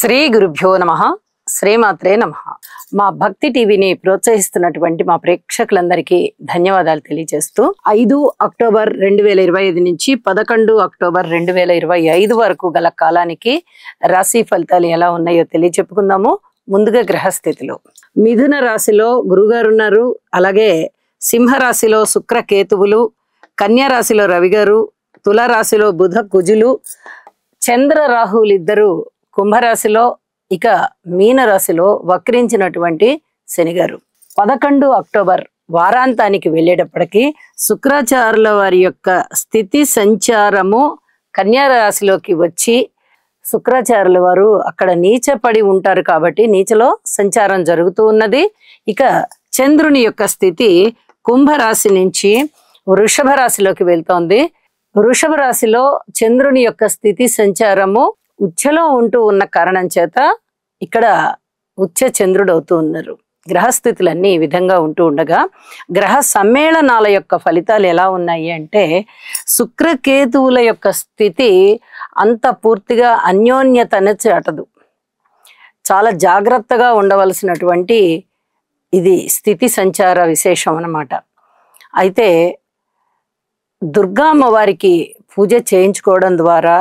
శ్రీ గురుభ్యో నమః. శ్రీమాత్రే నమః. మా భక్తి టీవీని ప్రోత్సహిస్తున్నటువంటి మా ప్రేక్షకులందరికీ ధన్యవాదాలు తెలియజేస్తూ 5 అక్టోబర్ 2025 నుంచి 11 అక్టోబర్ 2025 వరకు గల కాలానికి రాశి ఫలితాలు ఎలా ఉన్నాయో తెలియచెప్పుకుందాము. ముందుగా గ్రహస్థితిలో మిథున రాశిలో గురుగారు ఉన్నారు. అలాగే సింహ రాశిలో శుక్ర కేతువులు, కన్యా రాశిలో రవి గారు, తుల రాశిలో బుధ కుజులు, చంద్ర రాహువులు ఇద్దరు కుంభరాశిలో, ఇక మీన రాశిలో వక్రించినటువంటి శనిగారు. 11 అక్టోబర్ వారాంతానికి వెళ్ళేటప్పటికి శుక్రాచార్యుల వారి యొక్క స్థితి సంచారము కన్యా రాశిలోకి వచ్చి శుక్రాచార్యుల వారు అక్కడ నీచపడి ఉంటారు కాబట్టి నీచలో సంచారం జరుగుతూ ఉన్నది. ఇక చంద్రుని యొక్క స్థితి కుంభరాశి నుంచి వృషభ రాశిలోకి వెళ్తోంది. వృషభ రాశిలో చంద్రుని యొక్క స్థితి సంచారము ఉచ్చలో ఉంటూ ఉన్న కారణం చేత ఇక్కడ ఉచ్చ చంద్రుడు అవుతూ ఉన్నారు. గ్రహస్థితులన్నీ ఈ విధంగా ఉంటూ ఉండగా గ్రహ సమ్మేళనాల యొక్క ఫలితాలు ఎలా ఉన్నాయి అంటే శుక్రకేతువుల యొక్క స్థితి అంత పూర్తిగా అన్యోన్యతను చాటదు. చాలా జాగ్రత్తగా ఉండవలసినటువంటి ఇది స్థితి సంచార విశేషం అన్నమాట. అయితే దుర్గా అమ్మవారికి పూజ చేయించుకోవడం ద్వారా,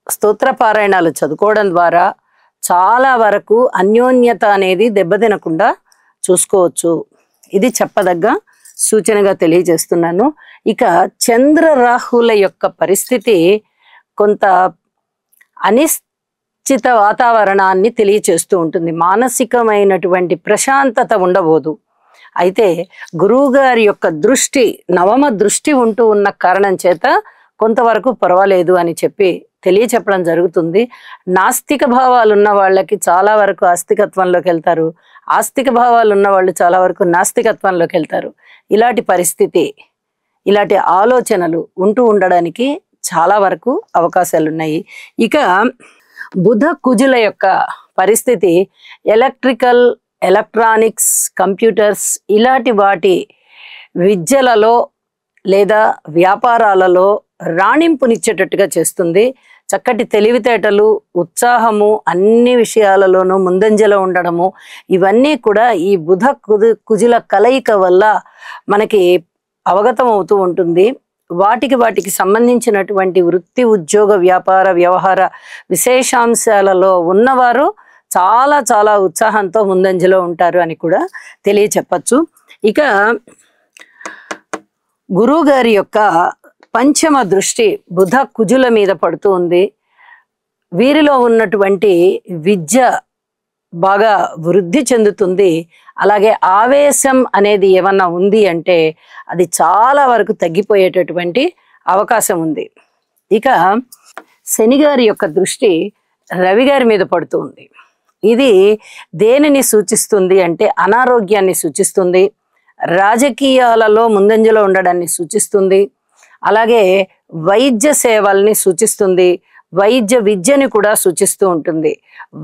స్తోత్రపారాయణాలు చదువుకోవడం ద్వారా చాలా వరకు అన్యోన్యత అనేది దెబ్బతినకుండా చూసుకోవచ్చు. ఇది చెప్పదగ్గ సూచనగా తెలియజేస్తున్నాను. ఇక చంద్ర రాహుల యొక్క పరిస్థితి కొంత అనిశ్చిత వాతావరణాన్ని తెలియచేస్తూ ఉంటుంది. మానసికమైనటువంటి ప్రశాంతత ఉండబోదు. అయితే గురువు గారి యొక్క దృష్టి, నవమ దృష్టి ఉంటూ ఉన్న కారణం చేత కొంతవరకు పర్వాలేదు అని చెప్పి తెలియచెప్పడం జరుగుతుంది. నాస్తిక భావాలు ఉన్న వాళ్ళకి చాలా వరకు ఆస్తికత్వంలోకి వెళ్తారు, ఆస్తిక భావాలు ఉన్న వాళ్ళు చాలా వరకు నాస్తికత్వంలోకి వెళ్తారు. ఇలాంటి పరిస్థితి, ఇలాంటి ఆలోచనలు ఉంటూ ఉండడానికి చాలా వరకు అవకాశాలు ఉన్నాయి. ఇక బుధ కుజుల యొక్క పరిస్థితి ఎలక్ట్రికల్, ఎలక్ట్రానిక్స్, కంప్యూటర్స్ ఇలాంటి వాటి విద్యలలో లేదా వ్యాపారాలలో రాణింపునిచ్చేటట్టుగా చేస్తుంది. చక్కటి తెలివితేటలు, ఉత్సాహము, అన్ని విషయాలలోనూ ముందంజలో ఉండడము, ఇవన్నీ కూడా ఈ బుధ కుజుల కలయిక వల్ల మనకి అవగతం అవుతూ ఉంటుంది. వాటికి సంబంధించినటువంటి వృత్తి, ఉద్యోగ, వ్యాపార, వ్యవహార విశేషాంశాలలో ఉన్నవారు చాలా చాలా ఉత్సాహంతో ముందంజలో ఉంటారు అని కూడా తెలియచెప్పచ్చు. ఇక గురువు గారి యొక్క పంచమ దృష్టి బుధ కుజుల మీద పడుతూ ఉంది. వీరిలో ఉన్నటువంటి విద్య బాగా వృద్ధి చెందుతుంది. అలాగే ఆవేశం అనేది ఏమన్నా ఉంది అంటే అది చాలా వరకు తగ్గిపోయేటటువంటి అవకాశం ఉంది. ఇక శని గారి యొక్క దృష్టి రవి గారి మీద పడుతూ ఉంది. ఇది దేనిని సూచిస్తుంది అంటే అనారోగ్యాన్ని సూచిస్తుంది, రాజకీయాలలో ముందంజలో ఉండడాన్ని సూచిస్తుంది, అలాగే వైద్య సేవల్ని సూచిస్తుంది, వైద్య విద్యని కూడా సూచిస్తూ ఉంటుంది.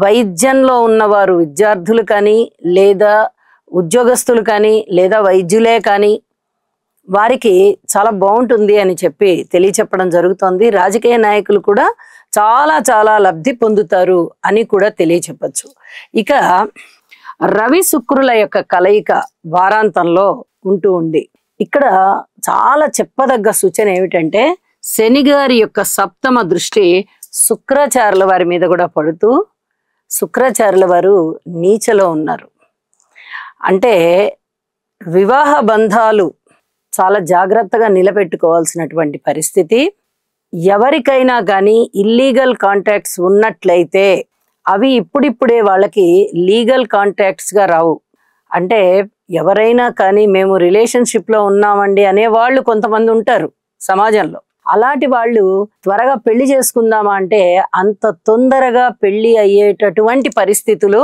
వైద్యంలో ఉన్నవారు విద్యార్థులు కానీ, లేదా ఉద్యోగస్తులు కానీ, లేదా వైద్యులే కానీ వారికి చాలా బాగుంటుంది అని చెప్పి తెలియచెప్పడం జరుగుతోంది. రాజకీయ నాయకులు కూడా చాలా చాలా లబ్ధి పొందుతారు అని కూడా తెలియచెప్పచ్చు. ఇక రవి శుక్రుల యొక్క కలయిక వారాంతంలో ఉంటూ ఉంది. ఇక్కడ చాలా చెప్పదగ్గ సూచన ఏమిటంటే శని గారి యొక్క సప్తమ దృష్టి శుక్రాచార్యుల వారి మీద కూడా పడుతూ శుక్రాచార్యుల వారు నీచలో ఉన్నారు. అంటే వివాహ బంధాలు చాలా జాగ్రత్తగా నిలబెట్టుకోవాల్సినటువంటి పరిస్థితి. ఎవరికైనా కానీ ఇల్లీగల్ కాంటాక్ట్స్ ఉన్నట్లయితే అవి ఇప్పుడిప్పుడే వాళ్ళకి లీగల్ కాంటాక్ట్స్గా రావు. అంటే ఎవరైనా కానీ మేము రిలేషన్షిప్లో ఉన్నామండి అనే వాళ్ళు కొంతమంది ఉంటారు సమాజంలో. అలాంటి వాళ్ళు త్వరగా పెళ్లి చేసుకుందామా అంటే అంత తొందరగా పెళ్లి అయ్యేటటువంటి పరిస్థితులు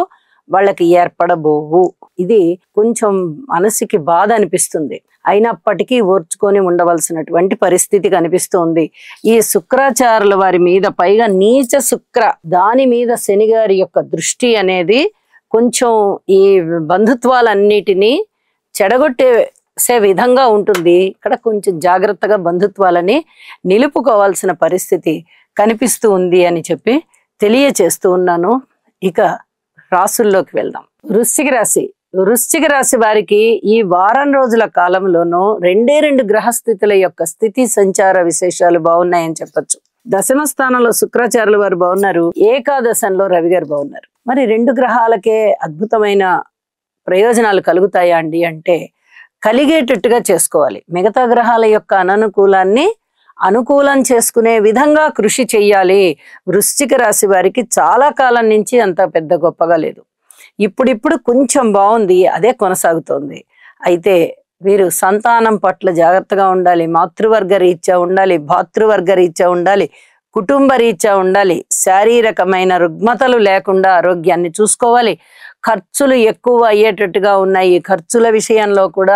వాళ్ళకి ఏర్పడబోవు. ఇది కొంచెం మనసుకి బాధ అనిపిస్తుంది. అయినప్పటికీ ఓర్చుకొని ఉండవలసినటువంటి పరిస్థితి కనిపిస్తుంది. ఈ శుక్రాచార్యుల వారి మీద పైగా నీచ శుక్ర, దాని మీద శని గారి యొక్క దృష్టి అనేది కొంచెం ఈ బంధుత్వాలన్నిటినీ చెడగొట్టేసే విధంగా ఉంటుంది. ఇక్కడ కొంచెం జాగ్రత్తగా బంధుత్వాలని నిలుపుకోవాల్సిన పరిస్థితి కనిపిస్తూ ఉంది అని చెప్పి తెలియచేస్తూ ఉన్నాను. ఇక రాసుల్లోకి వెళ్దాం. వృశ్చిక రాశి వారికి ఈ వారం రోజుల కాలంలోనూ రెండు గ్రహస్థితుల యొక్క స్థితి సంచార విశేషాలు బాగున్నాయని చెప్పొచ్చు. దశమ స్థానంలో శుక్రాచార్యుల వారు బాగున్నారు, ఏకాదశంలో రవి గారు బాగున్నారు. మరి 2 గ్రహాలకే అద్భుతమైన ప్రయోజనాలు కలుగుతాయా అండి అంటే కలిగేటట్టుగా చేసుకోవాలి. మిగతా గ్రహాల యొక్క అననుకూలాన్ని అనుకూలం చేసుకునే విధంగా కృషి చెయ్యాలి. వృశ్చిక రాశి వారికి చాలా కాలం నుంచి అంత పెద్ద గొప్పగా లేదు, ఇప్పుడిప్పుడు కొంచెం బాగుంది, అదే కొనసాగుతోంది. అయితే వీరు సంతానం పట్ల జాగ్రత్తగా ఉండాలి, మాతృవర్గ రీత్యా ఉండాలి, భాతృవర్గ రీత్యా ఉండాలి, కుటుంబ రీత్యా ఉండాలి, శారీరకమైన రుగ్మతలు లేకుండా ఆరోగ్యాన్ని చూసుకోవాలి. ఖర్చులు ఎక్కువ అయ్యేటట్టుగా ఉన్నాయి, ఖర్చుల విషయంలో కూడా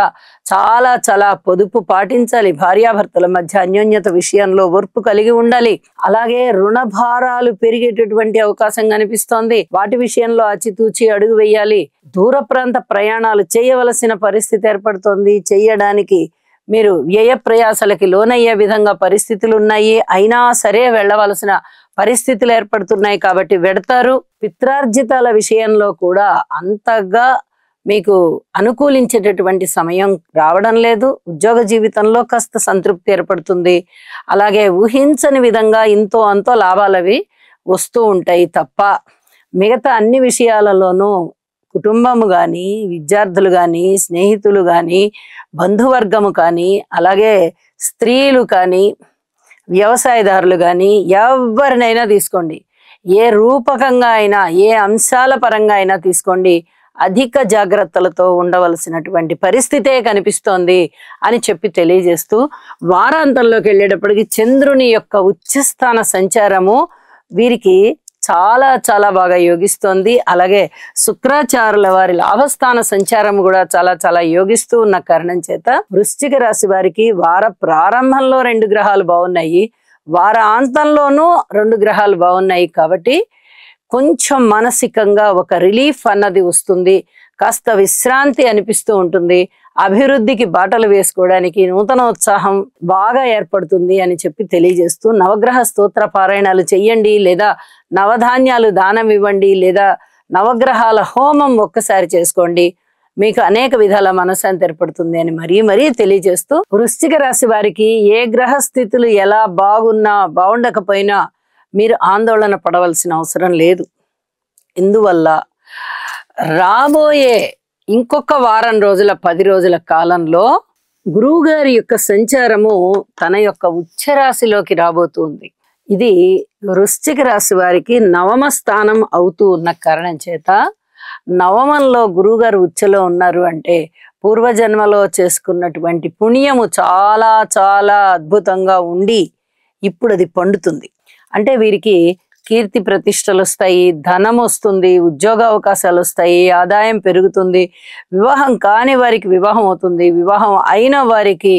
చాలా పొదుపు పాటించాలి. భార్యాభర్తల మధ్య అన్యోన్యత విషయంలో ఓర్పు కలిగి ఉండాలి. అలాగే రుణ భారాలు పెరిగేటటువంటి అవకాశం కనిపిస్తోంది, వాటి విషయంలో ఆచితూచి అడుగు వేయాలి. దూర ప్రాంత ప్రయాణాలు చేయవలసిన పరిస్థితి ఏర్పడుతోంది, చేయడానికి మీరు వ్యయ ప్రయాసలకి లోనయ్యే విధంగా పరిస్థితులు ఉన్నాయి. అయినా సరే వెళ్ళవలసిన పరిస్థితులు ఏర్పడుతున్నాయి కాబట్టి వెడతారు. పిత్రార్జితాల విషయంలో కూడా అంతగా మీకు అనుకూలించేటటువంటి సమయం రావడం లేదు. ఉద్యోగ జీవితంలో కాస్త సంతృప్తి ఏర్పడుతుంది. అలాగే ఊహించని విధంగా ఇంతో అంతో లాభాలవి వస్తూ ఉంటాయి తప్ప మిగతా అన్ని విషయాలలోనూ కుటుంబము కానీ, విద్యార్థులు కానీ, స్నేహితులు కానీ, బంధువర్గము కానీ, అలాగే స్త్రీలు కానీ, వ్యవసాయదారులు కానీ, ఎవరినైనా తీసుకోండి, ఏ రూపకంగా అయినా, ఏ అంశాల పరంగా అయినా తీసుకోండి, అధిక జాగ్రత్తలతో ఉండవలసినటువంటి పరిస్థితే కనిపిస్తోంది అని చెప్పి తెలియజేస్తూ వారాంతంలోకి వెళ్ళేటప్పటికి చంద్రుని యొక్క ఉచ్చస్థాన సంచారము వీరికి చాలా బాగా యోగిస్తోంది. అలాగే శుక్రాచార్యుల వారి లాభస్థాన సంచారం కూడా చాలా యోగిస్తూ ఉన్న కారణం చేత వృశ్చిక రాశి వారికి వార ప్రారంభంలో 2 గ్రహాలు బాగున్నాయి, వారాంతంలోనూ 2 గ్రహాలు బాగున్నాయి. కాబట్టి కొంచెం మానసికంగా ఒక రిలీఫ్ అన్నది వస్తుంది, కాస్త విశ్రాంతి అనిపిస్తూ ఉంటుంది, అభివృద్ధికి బాటలు వేసుకోవడానికి నూతనోత్సాహం బాగా ఏర్పడుతుంది అని చెప్పి తెలియజేస్తూ నవగ్రహ స్తోత్ర పారాయణాలు చెయ్యండి, లేదా నవధాన్యాలు దానం ఇవ్వండి, లేదా నవగ్రహాల హోమం ఒక్కసారి చేసుకోండి, మీకు అనేక విధాల మనశ్శాంతి ఏర్పడుతుంది అని మరీ తెలియజేస్తూ వృశ్చిక రాశి వారికి ఏ గ్రహ స్థితులు ఎలా బాగున్నా బాగుండకపోయినా మీరు ఆందోళన పడవలసిన అవసరం లేదు. ఇందువల్ల రాబోయే ఇంకొక వారం రోజుల 10 రోజుల కాలంలో గురువు గారి యొక్క సంచారము తన యొక్క ఉచ్చరాశిలోకి రాబోతుంది. ఇది వృశ్చిక రాశి వారికి 9వ స్థానం అవుతూ ఉన్న కారణం చేత నవమంలో గురువు గారు ఉచ్చలో ఉన్నారు అంటే పూర్వజన్మలో చేసుకున్నటువంటి పుణ్యము చాలా అద్భుతంగా ఉండి ఇప్పుడు అది పండుతుంది. అంటే వీరికి కీర్తి ప్రతిష్టలు వస్తాయి, ధనం వస్తుంది, ఉద్యోగ అవకాశాలు వస్తాయి, ఆదాయం పెరుగుతుంది, వివాహం కాని వారికి వివాహం అవుతుంది, వివాహం అయిన వారికి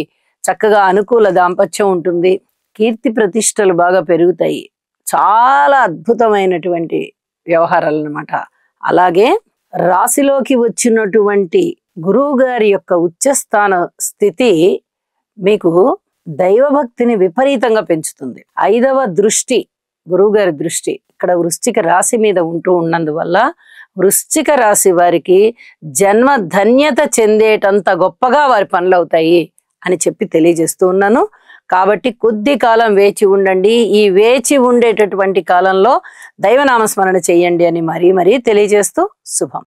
చక్కగా అనుకూల దాంపత్యం ఉంటుంది, కీర్తి ప్రతిష్టలు బాగా పెరుగుతాయి. చాలా అద్భుతమైనటువంటి వ్యవహారాలు అన్నమాట. అలాగే రాశిలోకి వచ్చినటువంటి గురువు గారి యొక్క ఉచ్చస్థాన స్థితి మీకు దైవభక్తిని విపరీతంగా పెంచుతుంది. 5వ దృష్టి, గురువు గారి దృష్టి ఇక్కడ వృశ్చిక రాశి మీద ఉంటూ ఉన్నందువల్ల వృశ్చిక రాశి వారికి జన్మ ధన్యత చెందేటంత గొప్పగా వారి పనులు అవుతాయి అని చెప్పి తెలియజేస్తూ ఉన్నాను. కాబట్టి కొద్ది కాలం వేచి ఉండండి, ఈ వేచి ఉండేటటువంటి కాలంలో దైవనామస్మరణ చేయండి అని మరీ తెలియజేస్తూ శుభం.